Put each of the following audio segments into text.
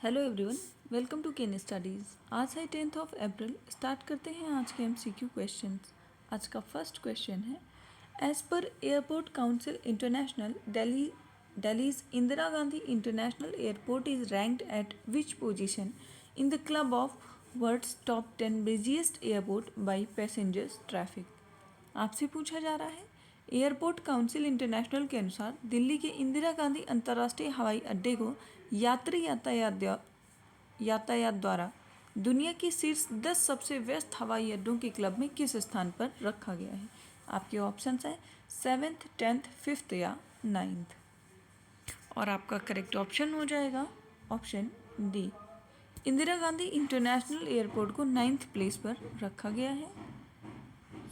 Hello everyone, welcome to Ken Studies. आज है 10 अप्रैल। Start करते हैं आज के MCQ क्वेश्चंस। आज का फर्स्ट क्वेश्चन है, as per airport council international, Delhi's Indira Gandhi international airport is ranked at which position in the club of world's top 10 busiest airport by passengers traffic. आपसे पूछा जा रहा है, एयरपोर्ट काउंसिल इंटरनेशनल के अनुसार दिल्ली के इंदिरा गांधी अंतर्राष्ट्रीय हवाई अड्डे को यात्री यातायात द्वारा दुनिया के शीर्ष 10 सबसे व्यस्त हवाई अड्डों के क्लब में किस स्थान पर रखा गया है। आपके ऑप्शंस हैं 7th, 10th, 5th या 9th। और आपका करेक्ट ऑप्शन हो जाएगा option D. Indira Gandhi international airport को 9th प्लेस पर रखा गया है।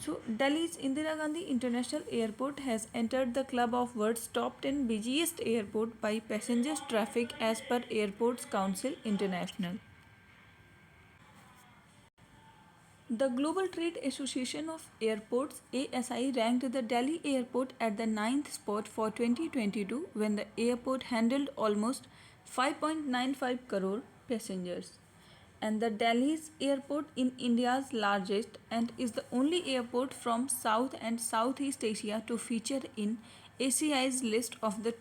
So, Delhi's Indira Gandhi International Airport has entered the club of world's top 10 busiest airport by passengers traffic as per Airports Council International. The Global Trade Association of Airports (ASI) ranked the Delhi airport at the 9th spot for 2022 when the airport handled almost 5.95 crore passengers. And the Delhi's airport in India's largest and is the only airport from South and Southeast Asia to feature in ACI's list of the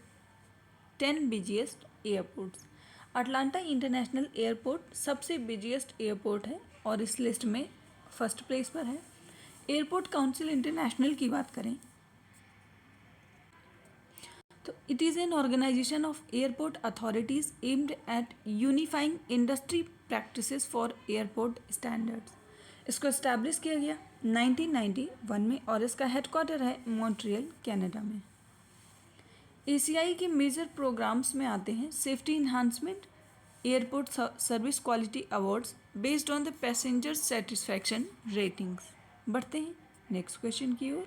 10 busiest airports. Atlanta international airport सबसे busiest airport है और इस list में first place पर है। Airport council international की बात करें तो it is an organization of airport authorities aimed at unifying industry practices for airport standards. इसको इस्टेब्लिश किया गया 1991 में और इसका हेडक्वार्टर है मॉन्ट्रियल, कनाडा में। ACI के मेजर प्रोग्राम्स में आते हैं safety enhancement, airport service quality awards based on the passenger satisfaction ratings. बढ़ते हैं नेक्स्ट क्वेश्चन की ओर।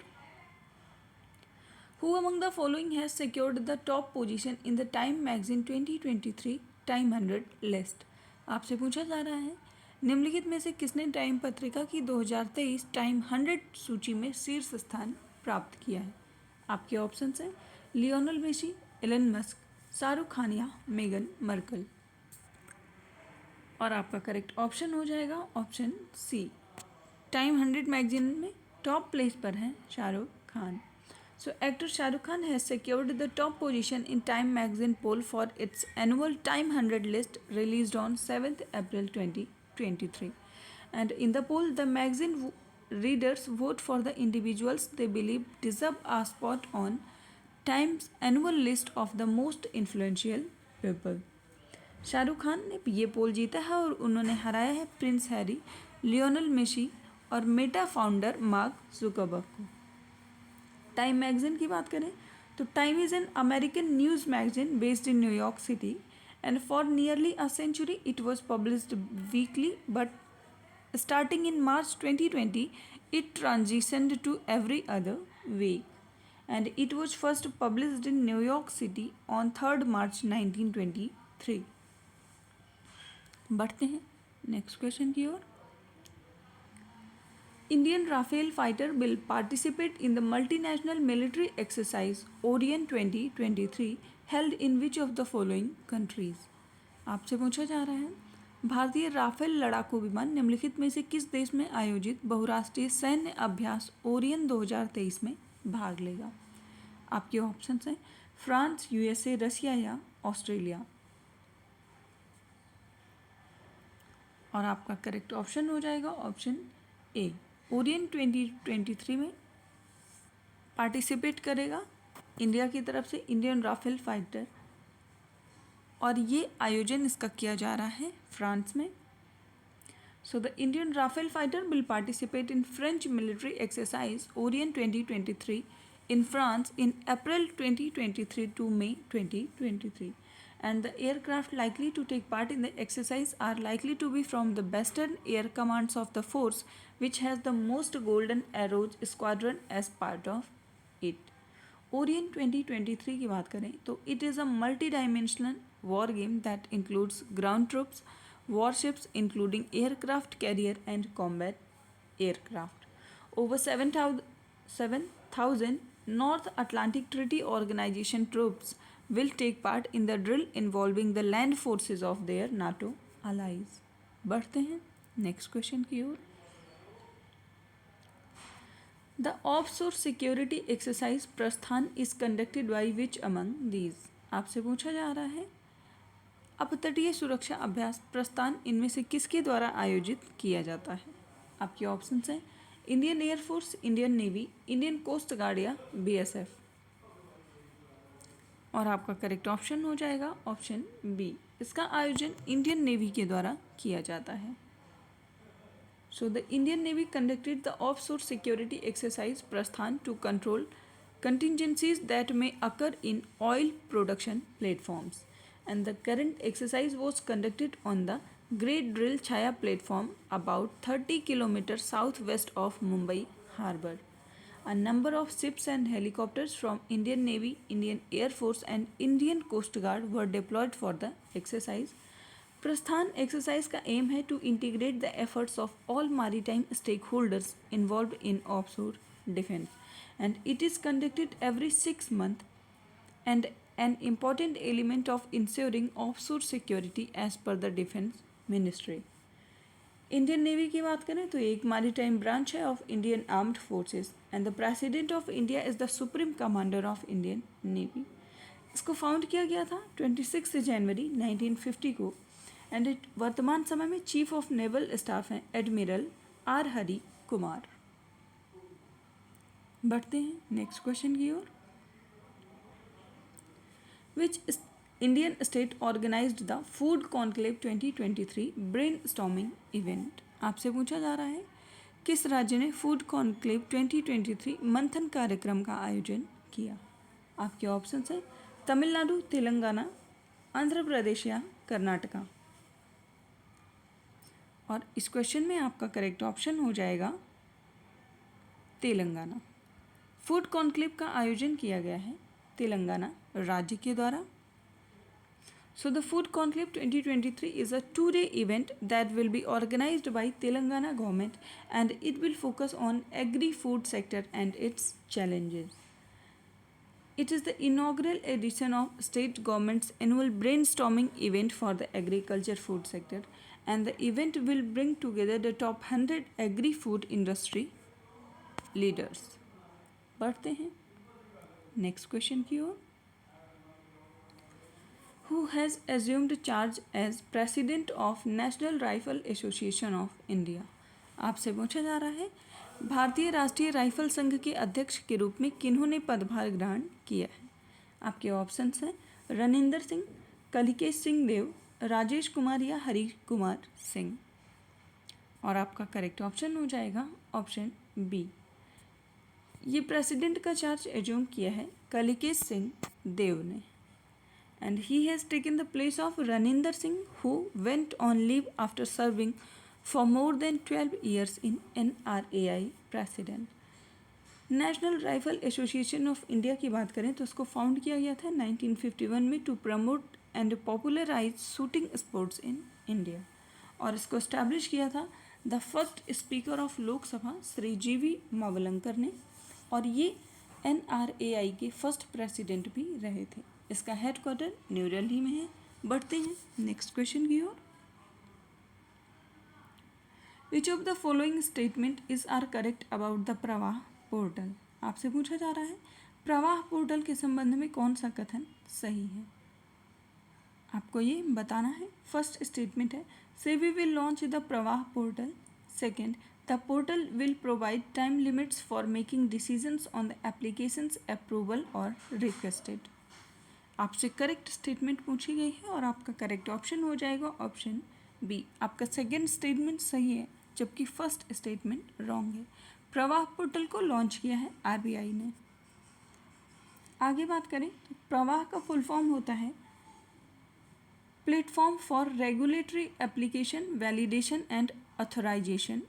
Who among the following has secured the top position in the Time Magazine 2023 Time 100 list? आपसे पूछा जा रहा है, निम्नलिखित में से किसने टाइम पत्रिका की 2023 टाइम 100 सूची में शीर्ष स्थान प्राप्त किया है। आपके ऑप्शंस हैं Lionel Messi, Elon Musk, Shahrukh Khan या मेगन मर्कल। और आपका करेक्ट ऑप्शन हो जाएगा ऑप्शन सी। टाइम 100 मैगजीन में टॉप प्लेस पर है Shahrukh Khan. So, actor Shah Rukh Khan has secured the top position in Time magazine poll for its annual Time 100 list released on 7th April 2023. And in the poll, the magazine readers vote for the individuals they believe deserve a spot on Time's annual list of the most influential people. Shahrukh Khan ने ये पोल जीता है और उन्होंने हराया है Prince Harry, Lionel Messi और Meta founder mark Zuckerberg को। टाइम मैगजीन की बात करें तो time is an American news magazine based in New York city and for nearly a century it was published weekly but starting in March 2020 it transitioned to every other week and it was first published in New York City on 3rd March 1923। बढ़ते हैं next question की ओर। Indian Rafale fighter will participate in the multinational military exercise Orion 2023 held in which of the following countries? आपसे पूछा जा रहा है, भारतीय Rafale लड़ाकू विमान निम्नलिखित में से किस देश में आयोजित बहुराष्ट्रीय सैन्य अभ्यास ओरियन 2023 में भाग लेगा। आपके ऑप्शंस हैं फ्रांस, USA, रशिया या ऑस्ट्रेलिया। और आपका करेक्ट ऑप्शन हो जाएगा ऑप्शन ए। ओरियन 2023 में पार्टिसिपेट करेगा इंडिया की तरफ से इंडियन राफेल फाइटर और ये आयोजन इसका किया जा रहा है फ्रांस में। So the Indian Rafale fighter will participate in French military exercise Orion 2023 in France in April 2023 to May 2023 and the aircraft likely to take part in the exercise are likely to be from the Western Air Commands of the force which has the most Golden Arrows squadron as part of it. Orion 2023 की बात करें तो it is a multi-dimensional war game that includes ground troops, warships including aircraft carrier and combat aircraft. Over 7,000 North Atlantic Treaty Organization troops will take part in the drill involving the land forces of their NATO allies. बढ़ते हैं next question की ओर. The offshore security exercise प्रस्थान is conducted by which among these? आपसे पूछा जा रहा है अपतटीय सुरक्षा अभ्यास प्रस्थान इनमें से किसके द्वारा आयोजित किया जाता है? आपके ऑप्शंस हैं Indian air force, Indian navy, Indian coast guard या बीएसएफ. और आपका करेक्ट ऑप्शन हो जाएगा ऑप्शन बी. इसका आयोजन इंडियन नेवी के द्वारा किया जाता है. So the Indian navy conducted the offshore security exercise Prasthan to control contingencies that may occur in oil production platforms, and the current exercise was conducted on the Great Drill Chaya platform about 30 kilometers southwest of Mumbai Harbour. A number of ships and helicopters from Indian Navy, Indian Air Force and Indian Coast Guard were deployed for the exercise. Prasthan exercise का aim है to integrate the efforts of all maritime stakeholders involved in offshore defence, and it is conducted every 6 months and an important element of ensuring offshore security as per the defense ministry. Indian navy की बात करें तो एक maritime branch है of Indian armed forces and the president of India is the supreme commander of Indian navy. इसको found किया गया था 26 जनवरी 1950 को एंड वर्तमान समय में चीफ ऑफ नेवल स्टाफ हैं एडमिरल आर हरि कुमार. बढ़ते हैं नेक्स्ट क्वेश्चन की ओर. Which Indian state organised the food conclave 2023 brainstorming event? आपसे पूछा जा रहा है किस राज्य ने फूड कॉन्क्लेव 2023 मंथन कार्यक्रम का आयोजन किया? आपके ऑप्शन हैं तमिलनाडु, तेलंगाना, आंध्र प्रदेश या कर्नाटका. और इस क्वेश्चन में आपका करेक्ट ऑप्शन हो जाएगा तेलंगाना. फूड कॉन्क्लेव का आयोजन किया गया है तेलंगाना राज्य के द्वारा. So the food conclave 2023 is a 2-day event that will be organized by Telangana government and it will focus on agri food sector and its challenges. It is the inaugural edition of state government's annual brainstorming event for the agriculture food sector, and the event will bring together the top 100 agri-food industry leaders. बढ़ते हैं next question की ओर. Who has assumed charge as president of National Rifle Association of India? आपसे पूछा जा रहा है भारतीय राष्ट्रीय राइफल संघ के अध्यक्ष के रूप में किन्होंने पदभार ग्रहण किया है? आपके ऑप्शंस हैं रनिंदर सिंह, कलिकेश सिंह देव, राजेश कुमार या हरी कुमार सिंह. और आपका करेक्ट ऑप्शन हो जाएगा ऑप्शन बी. ये प्रेसिडेंट का चार्ज एज्यूम किया है कलिकेश सिंह देव ने and he has taken the place of Raninder Singh who went on leave after serving for more than 12 years in NRAI president. National rifle association of India की बात करें तो उसको फाउंड किया गया था 1951 में to promote and popularize shooting sports in India. और इसको इस्टेब्लिश किया था the first speaker of Lok Sabha Shri GV Mavalankar ने, और ये NRAI के फर्स्ट प्रेसिडेंट भी रहे थे. इसका हेडक्वार्टर न्यू दिल्ली में है. बढ़ते हैं नेक्स्ट क्वेश्चन की ओर. Which of the following statement is are correct about the प्रवाह पोर्टल? आपसे पूछा जा रहा है प्रवाह पोर्टल के संबंध में कौन सा कथन सही है? आपको ये बताना है. फर्स्ट स्टेटमेंट है सेबी विल लॉन्च द प्रवाह portal. Second, the portal will provide time limits for making decisions on the applications approval और रिक्वेस्टेड. आपसे करेक्ट स्टेटमेंट पूछी गई है और आपका करेक्ट ऑप्शन हो जाएगा ऑप्शन बी. आपका सेकेंड स्टेटमेंट सही है जबकि फर्स्ट स्टेटमेंट रॉन्ग है. प्रवाह पोर्टल को लॉन्च किया है RBI ने. आगे बात करें तो प्रवाह का फुल फॉर्म होता है platform for regulatory application validation and authorisation,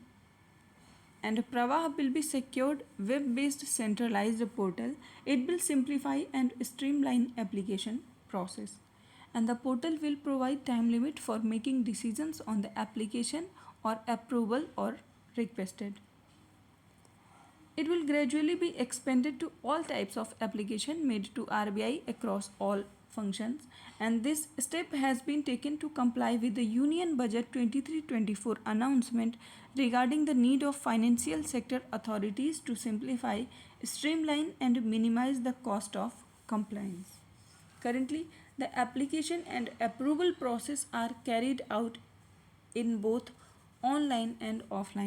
and Pravah will be secured web based centralized portal. It will simplify and streamline application process, and the portal will provide time limit for making decisions on the application or approval or requested. It will gradually be expanded to all types of application made to RBI across all functions, and this step has been taken to comply with the Union Budget 23-24 announcement regarding the need of financial sector authorities to simplify, streamline, and minimize the cost of compliance. Currently, the application and approval process are carried out in both online and offline